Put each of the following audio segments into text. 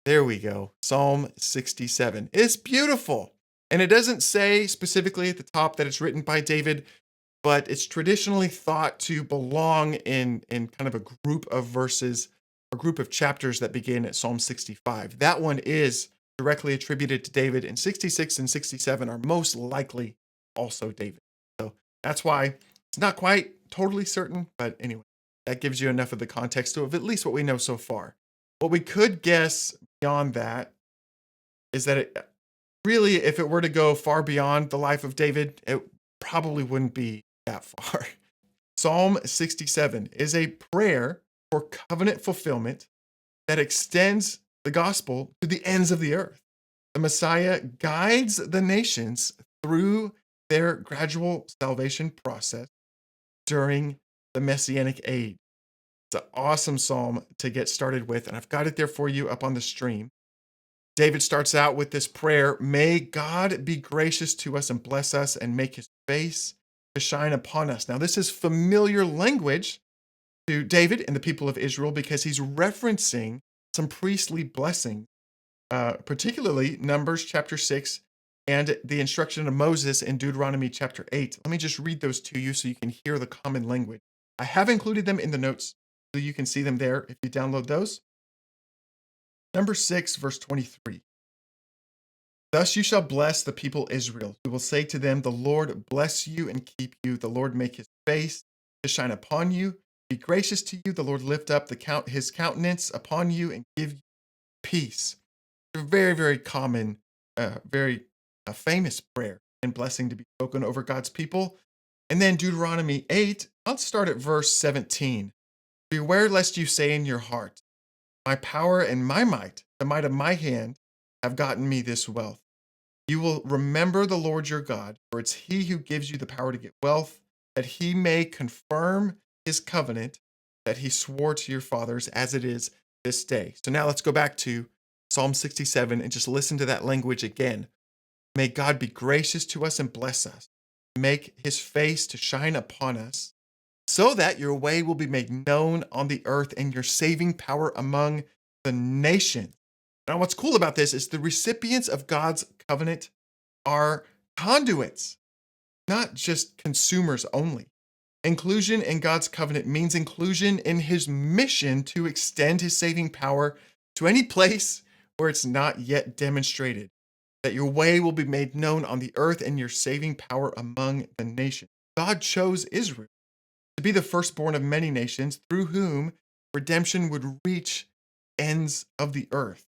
There we go. Psalm 67. It's beautiful. And it doesn't say specifically at the top that it's written by David, but it's traditionally thought to belong in kind of a group of verses, a group of chapters that begin at Psalm 65. That one is directly attributed to David, and 66 and 67 are most likely also David. So that's why it's not quite totally certain, but anyway, that gives you enough of the context of at least what we know so far. What we could guess beyond that is that it really, if it were to go far beyond the life of David, it probably wouldn't be that far. Psalm 67 is a prayer for covenant fulfillment that extends the gospel to the ends of the earth. The Messiah guides the nations through their gradual salvation process during the Messianic age. It's an awesome psalm to get started with, and I've got it there for you up on the stream. David starts out with this prayer: May God be gracious to us and bless us and make his face to shine upon us. Now, this is familiar language to David and the people of Israel because he's referencing some priestly blessings, particularly Numbers chapter 6 and the instruction of Moses in Deuteronomy chapter 8. Let me just read those to you so you can hear the common language. I have included them in the notes so you can see them there if you download those. Number 6, verse 23. Thus you shall bless the people Israel. You will say to them, the Lord bless you and keep you. The Lord make his face to shine upon you, be gracious to you. The Lord lift up his countenance upon you and give you peace. A very, very common, very famous prayer and blessing to be spoken over God's people. And then Deuteronomy 8, I'll start at verse 17. Beware lest you say in your heart, my power and my might, the might of my hand, have gotten me this wealth. You will remember the Lord your God, for it's he who gives you the power to get wealth, that he may confirm his covenant that he swore to your fathers as it is this day. So now let's go back to Psalm 67 and just listen to that language again. May God be gracious to us and bless us. Make his face to shine upon us, so that your way will be made known on the earth and your saving power among the nations. Now, what's cool about this is the recipients of God's covenant are conduits, not just consumers only. Inclusion in God's covenant means inclusion in his mission to extend his saving power to any place where it's not yet demonstrated, that your way will be made known on the earth and your saving power among the nations. God chose Israel to be the firstborn of many nations through whom redemption would reach ends of the earth.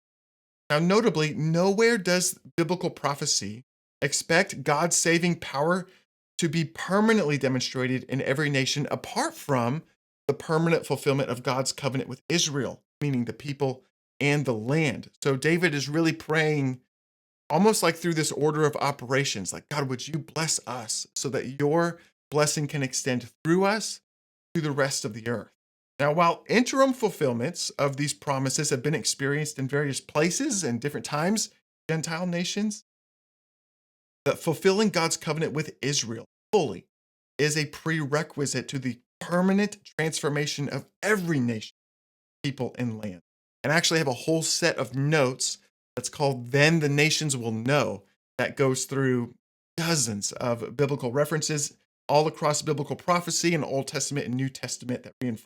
Now, notably, nowhere does biblical prophecy expect God's saving power to be permanently demonstrated in every nation apart from the permanent fulfillment of God's covenant with Israel, meaning the people and the land. So David is really praying almost like through this order of operations, like, God, would you bless us so that your blessing can extend through us to the rest of the earth. Now, while interim fulfillments of these promises have been experienced in various places and different times, Gentile nations, that fulfilling God's covenant with Israel fully is a prerequisite to the permanent transformation of every nation, people, and land. And I actually have a whole set of notes that's called Then the Nations Will Know, that goes through dozens of biblical references all across biblical prophecy in Old Testament and New Testament that reinforce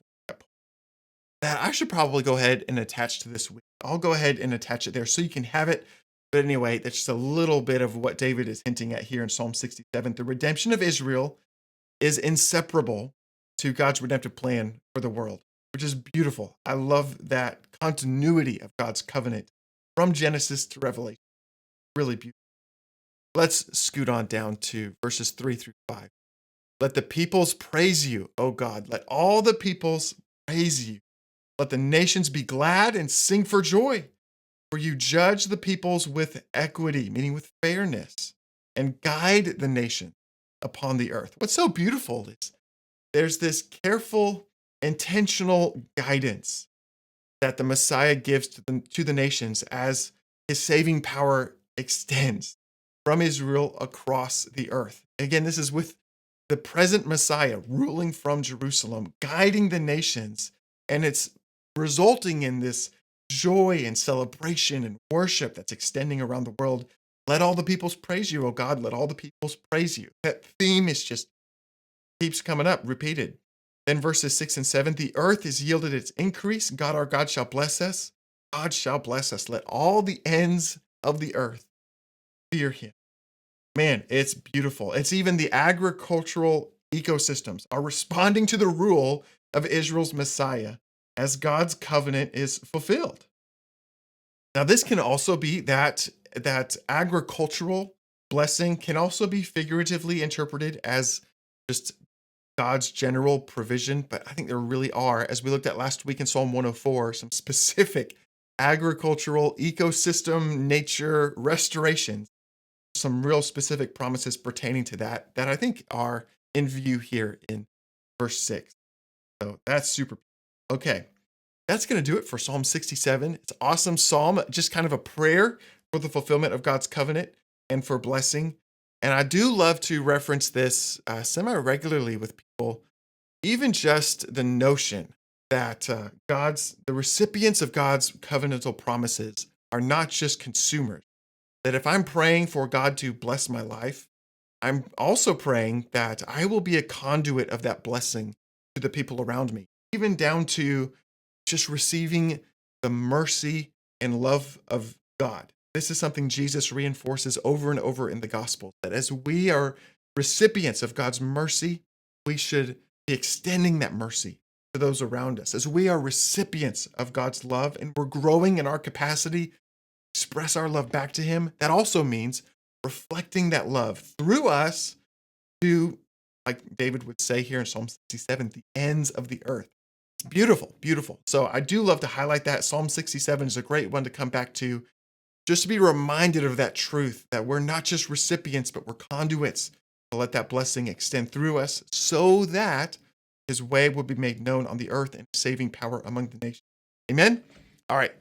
that I should probably go ahead and attach to this week. I'll go ahead and attach it there so you can have it. But anyway, that's just a little bit of what David is hinting at here in Psalm 67. The redemption of Israel is inseparable to God's redemptive plan for the world, which is beautiful. I love that continuity of God's covenant from Genesis to Revelation. Really beautiful. Let's scoot on down to verses 3 through 5. Let the peoples praise you, O God. Let all the peoples praise you. Let the nations be glad and sing for joy. For you judge the peoples with equity, meaning with fairness, and guide the nation upon the earth. What's so beautiful is there's this careful, intentional guidance that the Messiah gives to the nations as his saving power extends from Israel across the earth. Again, this is with the present Messiah ruling from Jerusalem, guiding the nations, and it's resulting in this joy and celebration and worship that's extending around the world. Let all the peoples praise you, O God. Let all the peoples praise you. That theme is just keeps coming up, repeated. Then verses 6 and 7, the earth has yielded its increase. God our God shall bless us. God shall bless us. Let all the ends of the earth fear him. Man, it's beautiful. It's even the agricultural ecosystems are responding to the rule of Israel's Messiah as God's covenant is fulfilled. Now, this can also be that agricultural blessing can also be figuratively interpreted as just God's general provision, but I think there really are, as we looked at last week in Psalm 104, some specific agricultural ecosystem nature restoration, some real specific promises pertaining to that I think are in view here in verse 6. So that's super. Okay, that's going to do it for Psalm 67. It's an awesome psalm, just kind of a prayer for the fulfillment of God's covenant and for blessing. And I do love to reference this semi regularly with people, even just the notion that the recipients of God's covenantal promises are not just consumers. That if I'm praying for God to bless my life, I'm also praying that I will be a conduit of that blessing to the people around me, even down to just receiving the mercy and love of God. This is something Jesus reinforces over and over in the gospel, that as we are recipients of God's mercy, we should be extending that mercy to those around us. As we are recipients of God's love and we're growing in our capacity to express our love back to him, that also means reflecting that love through us to, like David would say here in Psalm 67, the ends of the earth. It's beautiful, beautiful. So I do love to highlight that. Psalm 67 is a great one to come back to, just to be reminded of that truth that we're not just recipients, but we're conduits to let that blessing extend through us so that his way will be made known on the earth and saving power among the nations. Amen? All right.